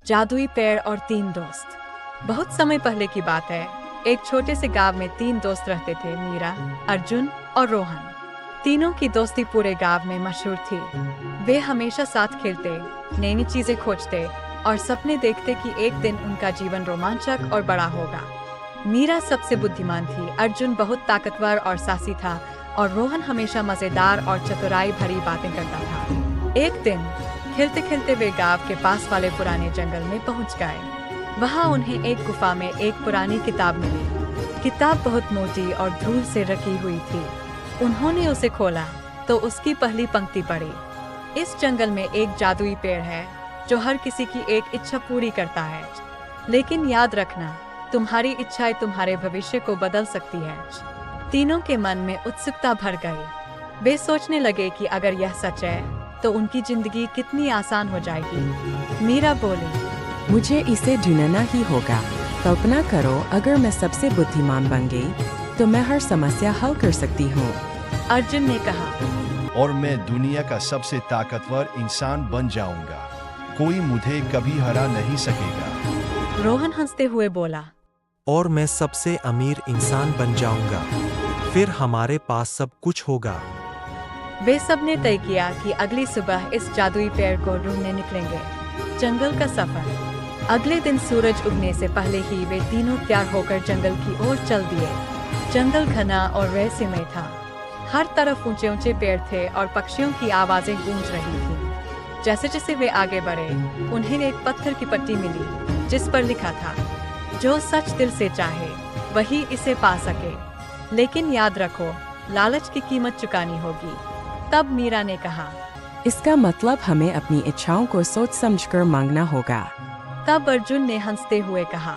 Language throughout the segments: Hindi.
जादुई पेड़ और 3 दोस्त। बहुत समय पहले की बात है। एक छोटे से गांव में 3 दोस्त रहते थे, मीरा, अर्जुन और रोहन। तीनों की दोस्ती पूरे गांव में मशहूर थी। वे हमेशा साथ खेलते, नई चीजें खोजते और सपने देखते कि एक दिन उनका जीवन रोमांचक और बड़ा होगा। मीरा सबसे बुद्धिमान थी, अर्जुन बहुत ताकतवर और साहसी था और रोहन हमेशा मजेदार और चतुराई भरी बातें करता था। एक दिन खेलते खेलते वे गांव के पास वाले पुराने जंगल में पहुंच गए। वहां उन्हें एक गुफा में एक पुरानी किताब मिली। किताब बहुत मोटी और धूल से रखी हुई थी। उन्होंने उसे खोला तो उसकी पहली पंक्ति पढ़ी। इस जंगल में एक जादुई पेड़ है जो हर किसी की एक इच्छा पूरी करता है, लेकिन याद रखना, तुम्हारी इच्छाएं तुम्हारे भविष्य को बदल सकती है। तीनों के मन में उत्सुकता भर गई। वे सोचने लगे कि अगर यह सच है तो उनकी जिंदगी कितनी आसान हो जाएगी। मीरा बोली, मुझे इसे ढूंढना ही होगा। कल्पना करो, अगर मैं सबसे बुद्धिमान बन गई तो मैं हर समस्या हल कर सकती हूँ। अर्जुन ने कहा, और मैं दुनिया का सबसे ताकतवर इंसान बन जाऊंगा। कोई मुझे कभी हरा नहीं सकेगा। रोहन हंसते हुए बोला, और मैं सबसे अमीर इंसान बन जाऊंगा। फिर हमारे पास सब कुछ होगा। वे सब ने तय किया कि अगली सुबह इस जादुई पेड़ को ढूंढने निकलेंगे। जंगल का सफर। अगले दिन सूरज उगने से पहले ही वे तीनों तैयार होकर जंगल की ओर चल दिए। जंगल घना और रहस्यमय था। हर तरफ ऊंचे ऊंचे पेड़ थे और पक्षियों की आवाजें गूंज रही थी। जैसे जैसे वे आगे बढ़े, उन्हें एक पत्थर की पट्टी मिली जिस पर लिखा था, जो सच दिल से चाहे वही इसे पा सके, लेकिन याद रखो, लालच की कीमत चुकानी होगी। तब मीरा ने कहा, इसका मतलब हमें अपनी इच्छाओं को सोच समझकर मांगना होगा। तब अर्जुन ने हंसते हुए कहा,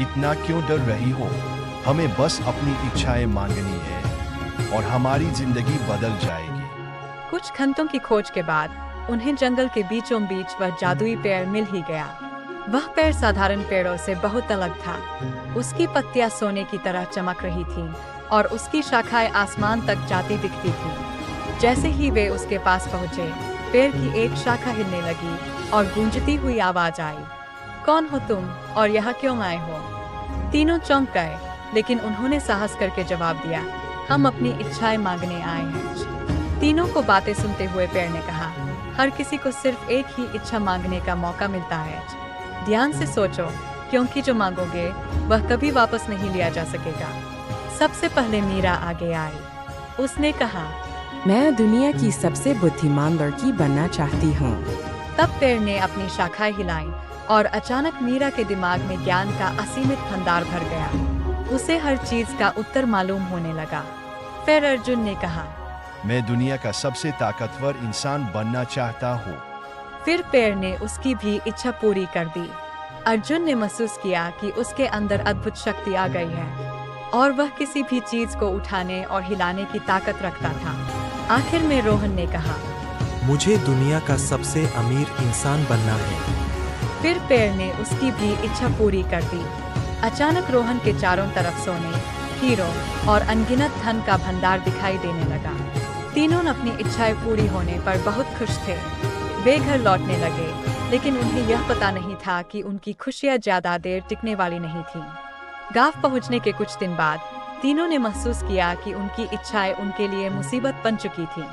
इतना क्यों डर रही हो? हमें बस अपनी इच्छाएं मांगनी है और हमारी जिंदगी बदल जाएगी। कुछ घंटों की खोज के बाद उन्हें जंगल के बीचों बीच वह जादुई पेड़ मिल ही गया। वह पेड़ साधारण पेड़ों से बहुत अलग था। उसकी पत्तियां सोने की तरह चमक रही थीं और उसकी शाखाएं आसमान तक जाती दिखती थीं। जैसे ही वे उसके पास पहुंचे, पेड़ की एक शाखा हिलने लगी और गूंजती हुई आवाज आई, कौन हो तुम और यहाँ क्यों आए हो? तीनों चौंक गए, लेकिन उन्होंने साहस करके जवाब दिया, हम अपनी इच्छाएं मांगने आए हैं। तीनों को बातें सुनते हुए पेड़ ने कहा, हर किसी को सिर्फ एक ही इच्छा मांगने का मौका मिलता है। ध्यान से सोचो, क्योंकि जो मांगोगे वह कभी वापस नहीं लिया जा सकेगा। सबसे पहले मीरा आगे आई। उसने कहा, मैं दुनिया की सबसे बुद्धिमान लड़की बनना चाहती हूँ। तब पेड़ ने अपनी शाखाएं हिलाई और अचानक मीरा के दिमाग में ज्ञान का असीमित भंडार भर गया। उसे हर चीज का उत्तर मालूम होने लगा। फिर अर्जुन ने कहा, मैं दुनिया का सबसे ताकतवर इंसान बनना चाहता हूँ। फिर पेड़ ने उसकी भी इच्छा पूरी कर दी। अर्जुन ने महसूस किया कि उसके अंदर अद्भुत शक्ति आ गई है और वह किसी भी चीज को उठाने और हिलाने की ताकत रखता था। आखिर में रोहन ने कहा, मुझे दुनिया का सबसे अमीर इंसान बनना है। फिर पेड़ ने उसकी भी इच्छा पूरी कर दी। अचानक रोहन के चारों तरफ सोने, हीरो और अनगिनत धन का भंडार दिखाई देने लगा। तीनों अपनी इच्छाएं पूरी होने पर बहुत खुश थे। वे घर लौटने लगे, लेकिन उन्हें यह पता नहीं था कि उनकी खुशियां ज्यादा देर टिकने वाली नहीं थीं। गांव पहुंचने के कुछ दिन बाद तीनों ने महसूस किया कि उनकी इच्छाएं उनके लिए मुसीबत बन चुकी थीं।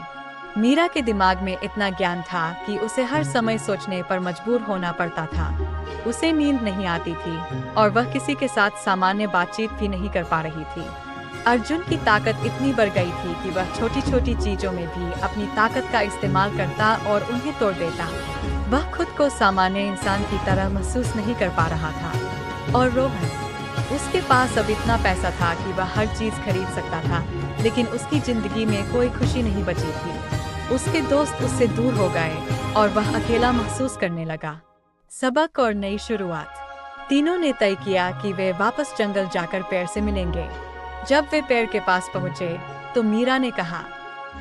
मीरा के दिमाग में इतना ज्ञान था कि उसे हर समय सोचने पर मजबूर होना पड़ता था। उसे नींद नहीं आती थी और वह किसी के साथ सामान्य बातचीत भी नहीं कर पा रही थी। अर्जुन की ताकत इतनी बढ़ गई थी कि वह छोटी छोटी चीजों में भी अपनी ताकत का इस्तेमाल करता और उन्हें तोड़ देता। वह खुद को सामान्य इंसान की तरह महसूस नहीं कर पा रहा था। और रोहन, उसके पास अब इतना पैसा था कि वह हर चीज खरीद सकता था, लेकिन उसकी जिंदगी में कोई खुशी नहीं बची थी। उसके दोस्त उससे दूर हो गए और वह अकेला महसूस करने लगा। सबक और नई शुरुआत। तीनों ने तय किया कि वे वापस जंगल जाकर पेड़ से मिलेंगे। जब वे पेड़ के पास पहुंचे तो मीरा ने कहा,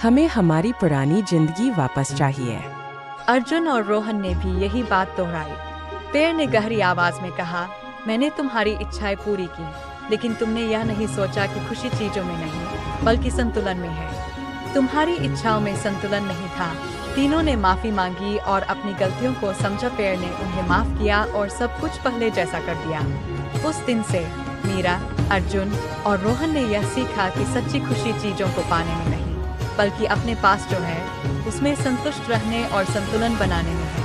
हमें हमारी पुरानी जिंदगी वापस चाहिए। अर्जुन और रोहन ने भी यही बात दोहराई। पेड़ ने गहरी आवाज में कहा, मैंने तुम्हारी इच्छाएं पूरी की, लेकिन तुमने यह नहीं सोचा कि खुशी चीजों में नहीं बल्कि संतुलन में है। तुम्हारी इच्छाओं में संतुलन नहीं था। तीनों ने माफी मांगी और अपनी गलतियों को समझा। पेड़ ने उन्हें माफ किया और सब कुछ पहले जैसा कर दिया। उस दिन से मीरा, अर्जुन और रोहन ने यह सीखा कि सच्ची खुशी चीजों को पाने में नहीं, बल्कि अपने पास जो है उसमें संतुष्ट रहने और संतुलन बनाने में है।